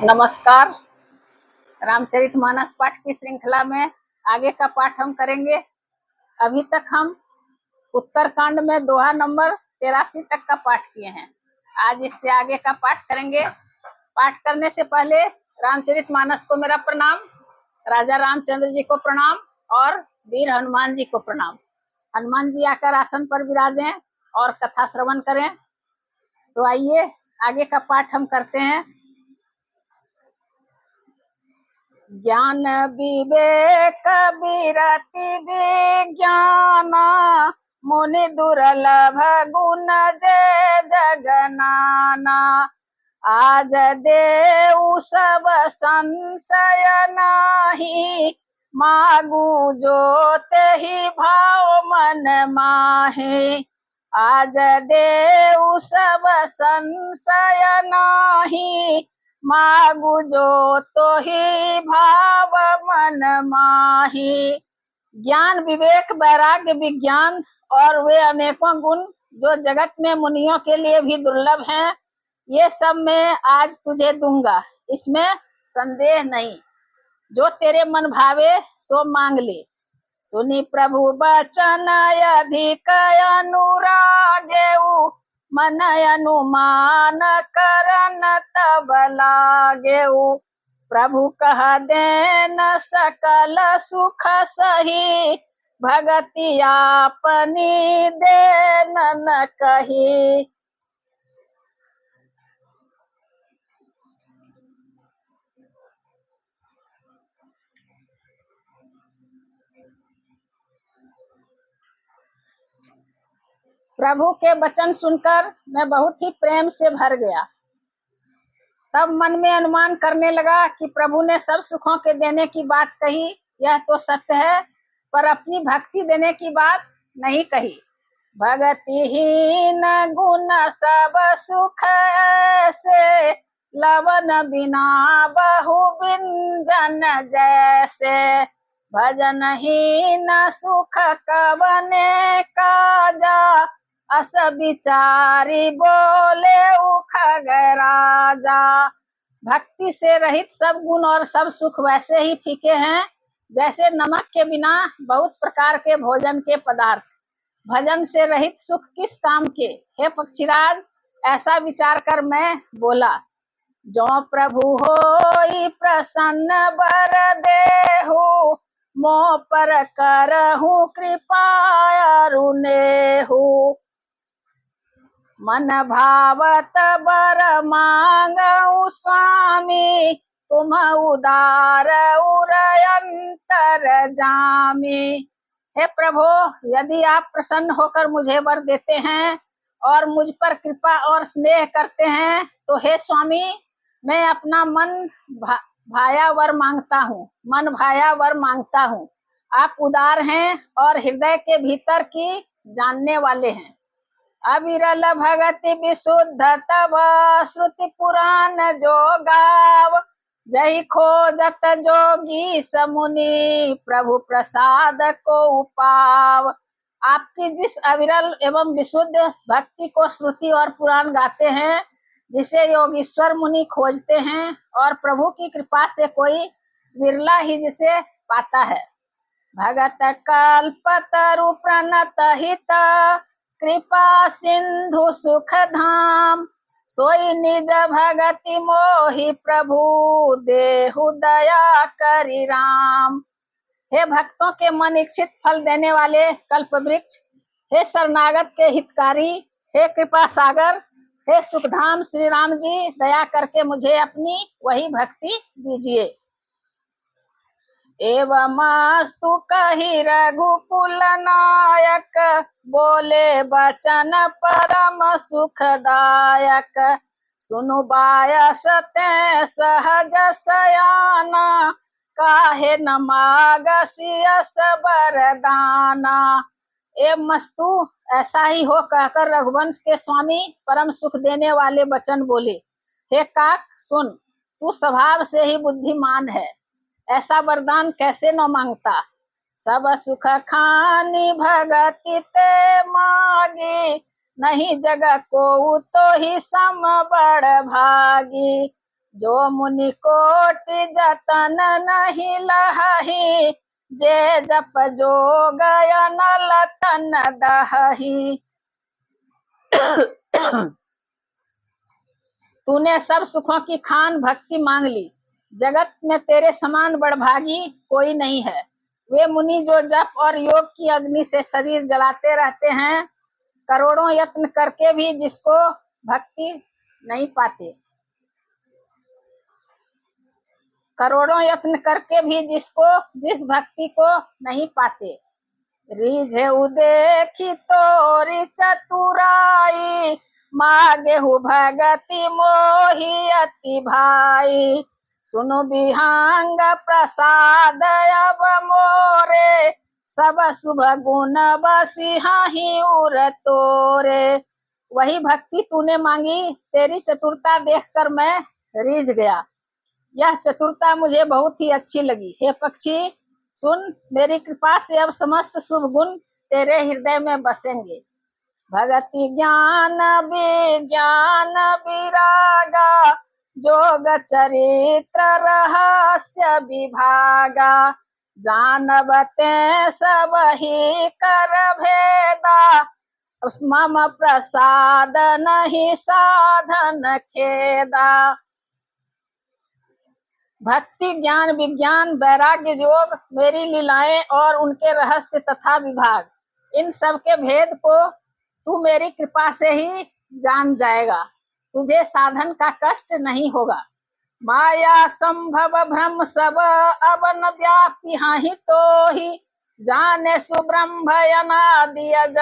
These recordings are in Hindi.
नमस्कार। रामचरितमानस पाठ की श्रृंखला में आगे का पाठ हम करेंगे। अभी तक हम उत्तरकांड में दोहा नंबर 83 तक का पाठ किए हैं। आज इससे आगे का पाठ करेंगे। पाठ करने से पहले रामचरितमानस को मेरा प्रणाम, राजा रामचंद्र जी को प्रणाम और वीर हनुमान जी को प्रणाम। हनुमान जी आकर आसन पर विराजें और कथा श्रवण करें। तो आइए आगे का पाठ हम करते हैं। ज्ञान विवेक विरति विज्ञान मुनि दुर्लभ गुण जय जगनाना। आज देऊ सब संशय नाही, मागू जो तेहि भाव मन माहे। आज देऊ सब संशय नाही, मागु जो तो ही भाव मन माही। ज्ञान विवेक वैराग्य विज्ञान और वे अनेकों गुण जो जगत में मुनियों के लिए भी दुर्लभ हैं, ये सब मैं आज तुझे दूंगा, इसमें संदेह नहीं। जो तेरे मन भावे सो मांग ले। सुनी प्रभु बचन अधिक अनुरागेऊ, मन अनुमान करन तब लागेऊ। प्रभु कह देन सकल सुख सही, भगति आपनी देन न कही। प्रभु के वचन सुनकर मैं बहुत ही प्रेम से भर गया। तब मन में अनुमान करने लगा कि प्रभु ने सब सुखों के देने की बात कही, यह तो सत्य है, पर अपनी भक्ति देने की बात नहीं कही। भगतिहीन गुण सब सुख ऐसे, लवन बिना बहु बिंजन जैसे। भजनहीन सुख कवने काजा, अस विचारी बोले खगराजा। भक्ति से रहित सब गुण और सब सुख वैसे ही फीके हैं जैसे नमक के बिना बहुत प्रकार के भोजन के पदार्थ। भजन से रहित सुख किस काम के, हे पक्षीराज, ऐसा विचार कर मैं बोला। जो प्रभु होई प्रसन्न बर देहु, मोह पर करहु कृपा अरुनेहु। मन भावत बर मांगऊ स्वामी, तुम उदार उरयंतर जामी। हे प्रभु, यदि आप प्रसन्न होकर मुझे वर देते हैं और मुझ पर कृपा और स्नेह करते हैं, तो हे स्वामी, मैं अपना मन भाया वर मांगता हूँ, मन भाया वर मांगता हूँ। आप उदार हैं और हृदय के भीतर की जानने वाले हैं। अविरल भगति विशुद्ध तब श्रुति पुराण जो गाव, जही खोजत जोगी समुनि, प्रभु प्रसाद को उपाव। आपकी जिस अविरल एवं विशुद्ध भक्ति को श्रुति और पुराण गाते हैं, जिसे योगीश्वर मुनि खोजते हैं, और प्रभु की कृपा से कोई विरला ही जिसे पाता है। भगत कल्पतरु प्रणत हित, कृपा सिंधु सुख धाम। सोई निज भगति मोहि प्रभु, देहु दया करि राम। हे भक्तों के मन इच्छित फल देने वाले कल्प वृक्ष, हे शरणागत के हितकारी, हे कृपा सागर, हे सुखधाम श्री राम जी, दया करके मुझे अपनी वही भक्ति दीजिए। एवमस्तु कहि रघुकुल नायक, बोले बचन परम सुखदायक। सुनु बायस ते सहज सयाना, काहे न मागसियस बरदाना। ए मस्तु, ऐसा ही हो कहकर रघुवंश के स्वामी परम सुख देने वाले वचन बोले। हे काक सुन, तू स्वभाव से ही बुद्धिमान है, ऐसा वरदान कैसे न मांगता। सब सुख खानी भगति ते मागी, नहीं जग को तो ही सम बड़ भागी। जो मुनि कोटि जतन नहीं लहही, जे जप जोग अनल तन दहही। तूने सब सुखों की खान भक्ति मांग ली, जगत में तेरे समान बड़भागी कोई नहीं है। वे मुनि जो जप और योग की अग्नि से शरीर जलाते रहते हैं, करोड़ों यत्न करके भी जिसको भक्ति नहीं पाते, करोड़ों यत्न करके भी जिस भक्ति को नहीं पाते। रिझेउ देखी तोरी चतुराई, मागेहु भगति मोहि अति भाई। सुनु विहंग प्रसाद अब मोरे, सब शुभ गुण बसिहाहि उर तोरे। वही भक्ति तूने मांगी, तेरी चतुरता देखकर मैं रिझ गया। यह चतुरता मुझे बहुत ही अच्छी लगी। हे पक्षी सुन, मेरी कृपा से अब समस्त शुभ गुण तेरे हृदय में बसेंगे। भगति ज्ञान विज्ञान विरागा, जोग चरित्र रहस्य विभागा। जानबते सब ही कर भेदा, मम प्रसाद नहीं साधन खेदा। भक्ति ज्ञान विज्ञान वैराग्य योग मेरी लीलाएं और उनके रहस्य तथा विभाग, इन सब के भेद को तू मेरी कृपा से ही जान जाएगा। तुझे साधन का कष्ट नहीं होगा। माया संभव भ्रम सब अवन व्यापी हाहि तो ही, जाने सुब्रह्म अनादि अज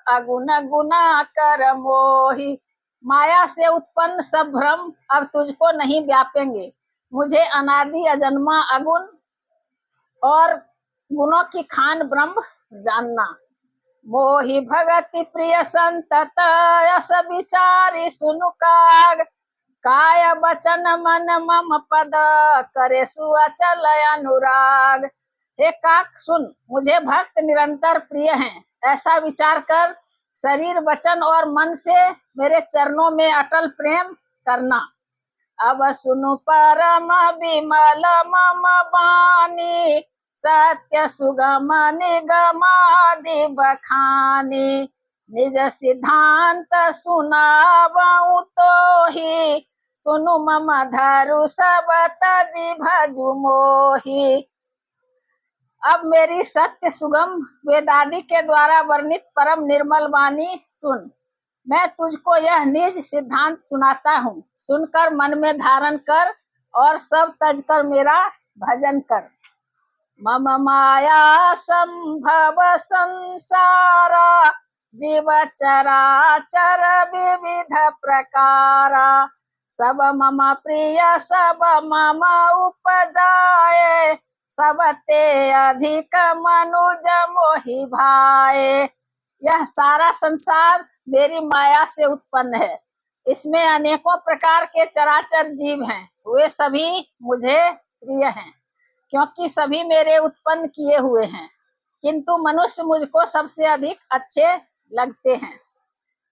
अगुण गुना कर मोही। माया से उत्पन्न सब भ्रम अब तुझको नहीं व्यापेंगे। मुझे अनादि अजन्मा अगुण और गुणों की खान ब्रह्म जानना। मोहि भगति प्रिय संतत यस विचारी सुनु काग, काय बचन मन मम पद करे सुअचल अनुराग। हे काक सुन, मुझे भक्त निरंतर प्रिय हैं, ऐसा विचार कर शरीर वचन और मन से मेरे चरणों में अटल प्रेम करना। अब सुनु परम विमल मम बानी, सत्य सुगम निगमादि बखानी। निज सिद्धांत सुनावऊँ तो ही, सुनु मम धरु सब तजि भजु मोही। अब मेरी सत्य सुगम वेदादि के द्वारा वर्णित परम निर्मल वाणी सुन। मैं तुझको यह निज सिद्धांत सुनाता हूँ, सुनकर मन में धारण कर और सब तज कर मेरा भजन कर। मम माया संभव संसारा, जीव चराचर विविध प्रकारा। सब मम प्रिय सब मम उपजाए, सब ते अधिक मनुज मोहि भाए। यह सारा संसार मेरी माया से उत्पन्न है, इसमें अनेकों प्रकार के चराचर जीव हैं, वे सभी मुझे प्रिय हैं, क्योंकि सभी मेरे उत्पन्न किए हुए हैं, किंतु मनुष्य मुझको सबसे अधिक अच्छे लगते हैं।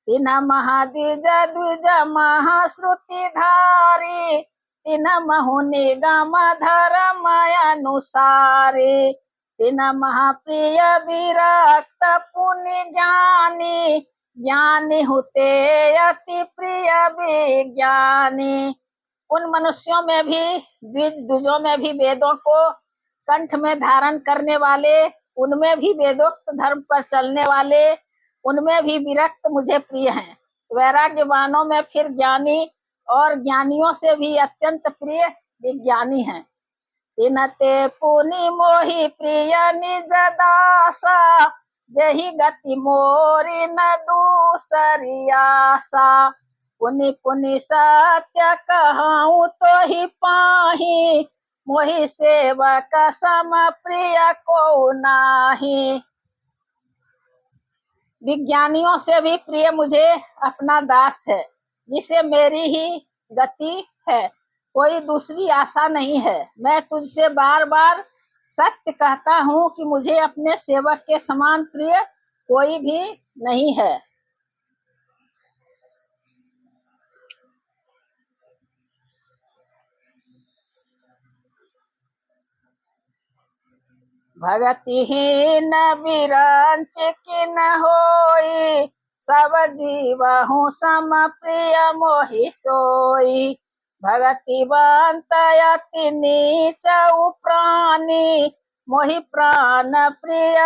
तीन महाद्विज द्विज महाश्रुति धारी, तीन महु निगम धर्म अनुसारी। तीन महाप्रिय विरक्त पुनि ज्ञानी, ज्ञानी होते अति प्रिय विज्ञानी। उन मनुष्यों में भी द्विज, द्विजों में भी वेदों को कंठ में धारण करने वाले, उनमें भी वेदोक्त धर्म पर चलने वाले, उनमें भी विरक्त मुझे प्रिय हैं। वैराग्यवानों में फिर ज्ञानी और ज्ञानियों से भी अत्यंत प्रिय विज्ञानी हैं। तिनते पुनि मोहि प्रिय निज दासा, जही गति मोरी न दूसरी आसा। पुनि पुनि सत्य कहूँ तो ही पाही, मोहि सेवक सम प्रिय को नाही। विज्ञानियों से भी प्रिय मुझे अपना दास है, जिसे मेरी ही गति है, कोई दूसरी आशा नहीं है। मैं तुझसे बार बार सत्य कहता हूँ कि मुझे अपने सेवक के समान प्रिय कोई भी नहीं है। भगतिहीन विरंच किन होई, सब जीवहु सम प्रिय मोहि सोई। भगतिवंत अति नीच प्राणी, मोहि प्राण प्रिय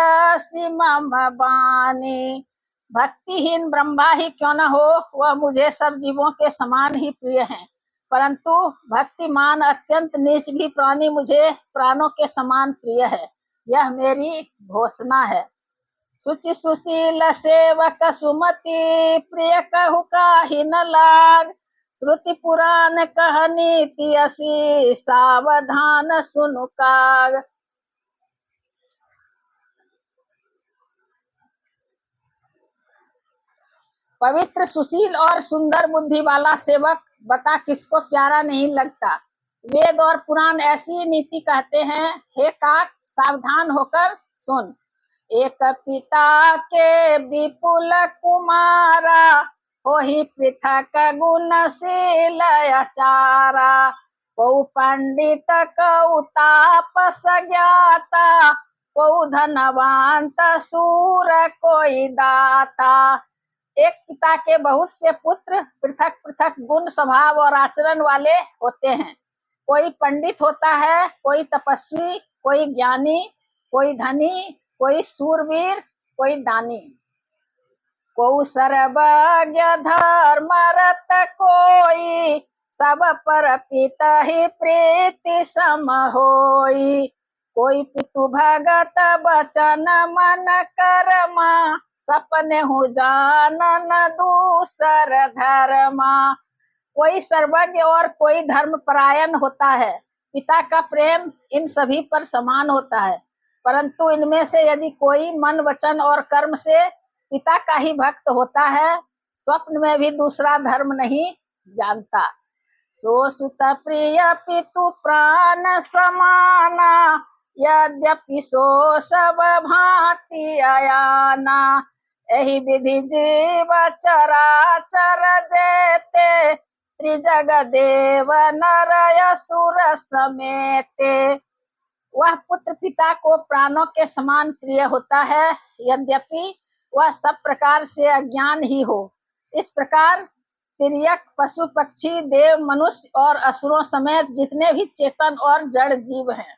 मम बानी। भक्तिहीन ब्रह्मा ही क्यों न हो, वह मुझे सब जीवों के समान ही प्रिय हैं, परंतु भक्तिमान अत्यंत नीच भी प्राणी मुझे प्राणों के समान प्रिय है, यह मेरी घोषणा है। सुचि सुशील सेवक सुमति, प्रिय कहु काहि न लाग। श्रुति पुराण कह नीति असी, सावधान सुनु काग। पवित्र, सुशील और सुंदर बुद्धि वाला सेवक बता किसको प्यारा नहीं लगता। वेद और पुराण ऐसी नीति कहते हैं, हे काक सावधान होकर सुन। एक पिता के विपुल कुमारा, होहि पृथक गुणशील आचारा। कौ पंडित कौ तापस ज्ञाता, कौ धनवंत सूर कोई दाता। एक पिता के बहुत से पुत्र पृथक पृथक गुण, स्वभाव और आचरण वाले होते हैं। कोई पंडित होता है, कोई तपस्वी, कोई ज्ञानी, कोई धनी, कोई सूरवीर, कोई दानी। को सर्वज्ञ धर्मरत कोई, सब पर पिता ही प्रीति सम होई। कोई पितु भगत बचन मन कर्मा, सपने हूँ जानन दूसर धर्मा। कोई सर्वज्ञ और कोई धर्म परायण होता है। पिता का प्रेम इन सभी पर समान होता है, परंतु इनमें से यदि कोई मन वचन और कर्म से पिता का ही भक्त होता है, स्वप्न में भी दूसरा धर्म नहीं जानता। सो सुत प्रिय पितु प्राण समाना, यद्यपि सो सब भांति अयाना। एहि विधि जीव चराचर जेते, त्रिजग देव नर असुर समेते। वह पुत्र पिता को प्राणों के समान प्रिय होता है, यद्यपि वह सब प्रकार से अज्ञान ही हो। इस प्रकार तिर्यक, पशु पक्षी, देव, मनुष्य और असुरों समेत जितने भी चेतन और जड़ जीव हैं।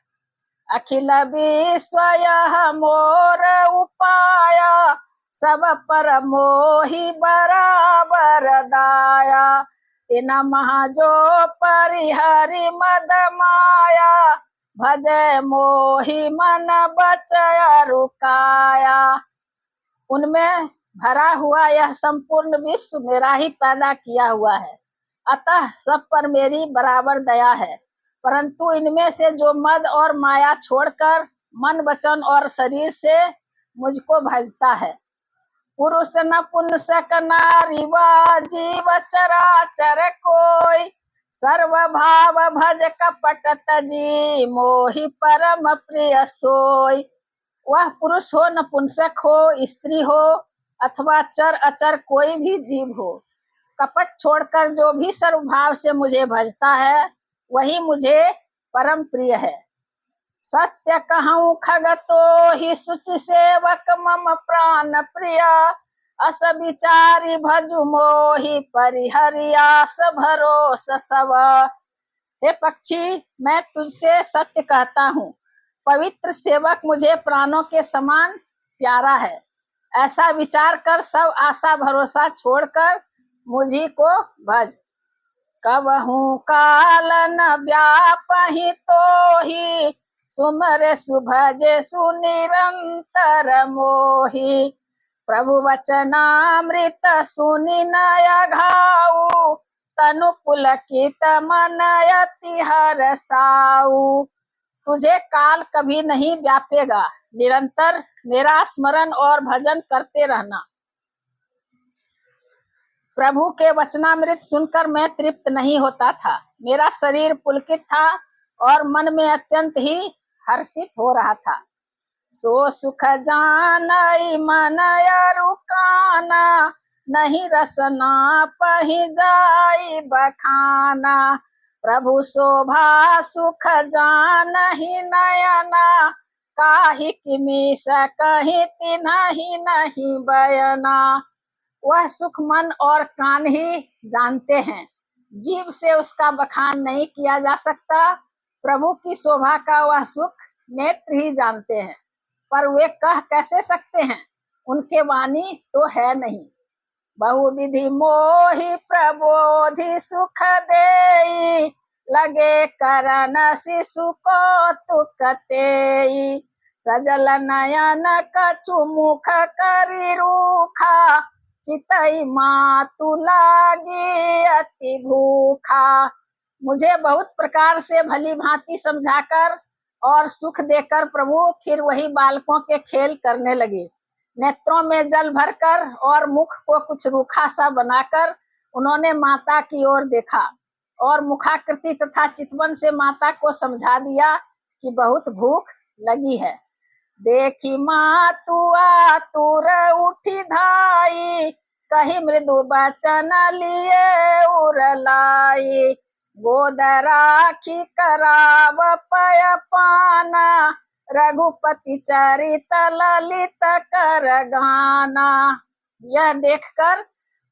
अखिल विश्व यह मोर उपाया, सब पर मोहि बराबर दाया। इन महा जो परिहरि मद माया, भजय मोहि मन बचय रुकाया। उनमें भरा हुआ यह संपूर्ण विश्व मेरा ही पैदा किया हुआ है, अतः सब पर मेरी बराबर दया है। परंतु इनमें से जो मद और माया छोड़कर मन वचन और शरीर से मुझको भजता है, पुरुष नपुंसक नारी वा जीव चराचर कोई, सर्व भाव भज कपट तजी, मोहि परम प्रिय सोई। वह पुरुष हो, नपुंसक हो, स्त्री हो अथवा चर अचर कोई भी जीव हो, कपट छोड़कर जो भी सर्वभाव से मुझे भजता है, वही मुझे परम प्रिय है। सत्य कहूँ खगतो ही सुचि सेवक मम प्राण प्रिया, अस विचारी भजु मोहि परिहरियास भरोस सब। हे पक्षी, मैं तुझसे सत्य कहता हूँ, पवित्र सेवक मुझे प्राणों के समान प्यारा है। ऐसा विचार कर सब आशा भरोसा छोड़कर मुझी को भज। कबहू काल न व्यापहि तोहि, सुमरे सुभजे सुनिरंतर मोहि। प्रभु वचनामृत सुनि नय घाऊ, तनु पुलकित मन अति हरसाऊ। तुझे काल कभी नहीं व्यापेगा, निरंतर मेरा स्मरण और भजन करते रहना। प्रभु के वचनामृत सुनकर मैं तृप्त नहीं होता था, मेरा शरीर पुलकित था और मन में अत्यंत ही हर्षित हो रहा था। सो सुख जानई मन रुकाना, नहीं रसना पहि जाई बखाना। प्रभु शोभा सुख जानहि नयना, काहि किमी सकहि तिन्हि नहीं बयना। वह सुख मन और कान ही जानते हैं, जीव से उसका बखान नहीं किया जा सकता। प्रभु की शोभा का वह सुख नेत्र ही जानते हैं, पर वे कह कैसे सकते हैं, उनके वाणी तो है नहीं। बहुविधि मोहि प्रबोधि सुख देई, लगे करन शिशु कौतुक तेई। सजल नयन कछु मुख करि रूखा, चितई मातु लागी अति भूखा। मुझे बहुत प्रकार से भली भांति समझाकर और सुख देकर प्रभु फिर वही बालकों के खेल करने लगे। नेत्रों में जल भरकर और मुख को कुछ रूखा सा बनाकर उन्होंने माता की ओर देखा और मुखाकृति तथा चितवन से माता को समझा दिया कि बहुत भूख लगी है। देखी मातु आतुर उठी धाई, कही मृदु बचन लिए उरलाई। गोद राखी कराव पय पाना, रघुपति चरित ललित कर गाना। यह देखकर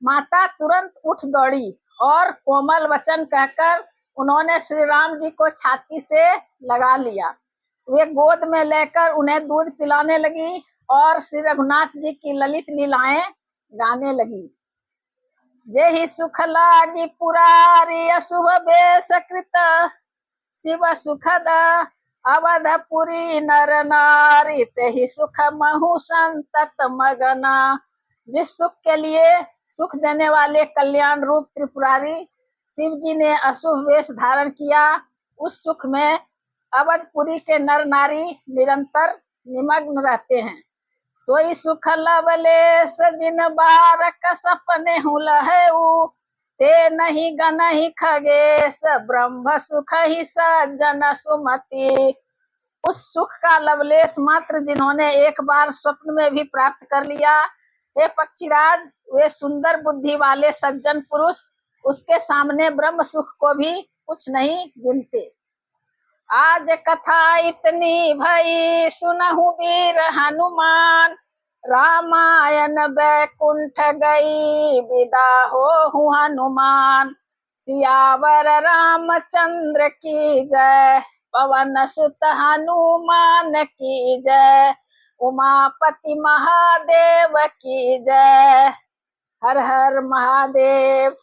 माता तुरंत उठ दौड़ी और कोमल वचन कहकर उन्होंने श्री राम जी को छाती से लगा लिया। वे गोद में लेकर उन्हें दूध पिलाने लगी और श्री रघुनाथ जी की ललित लीलाएं गाने लगी। जेहि सुख लागी पुरारी अशुभ बेश कृत, शिव सुखद अवधपुरी नर नारी, तेहि सुख महु संतत मगना। जिस सुख के लिए सुख देने वाले कल्याण रूप त्रिपुरारी शिव जी ने अशुभ वेश धारण किया, उस सुख में अवधपुरी के नर नारी निरंतर निमग्न रहते हैं। सोई सुख लवलेश जिन बारक सपने हुलहु, ते नहीं गनहि खगेश ब्रह्म सुख ही सज्जन सुमति। उस सुख का लवलेश मात्र जिन्होंने एक बार स्वप्न में भी प्राप्त कर लिया, हे पक्षीराज, वे सुंदर बुद्धि वाले सज्जन पुरुष उसके सामने ब्रह्म सुख को भी कुछ नहीं गिनते। आज कथा इतनी भई सुनहु वीर हनुमान, रामायण बैकुंठ गई विदा हो हनुमान। सियावर रामचंद्र की जय, पवन सुत हनुमान की जय, उमापति महादेव की जय। हर हर महादेव।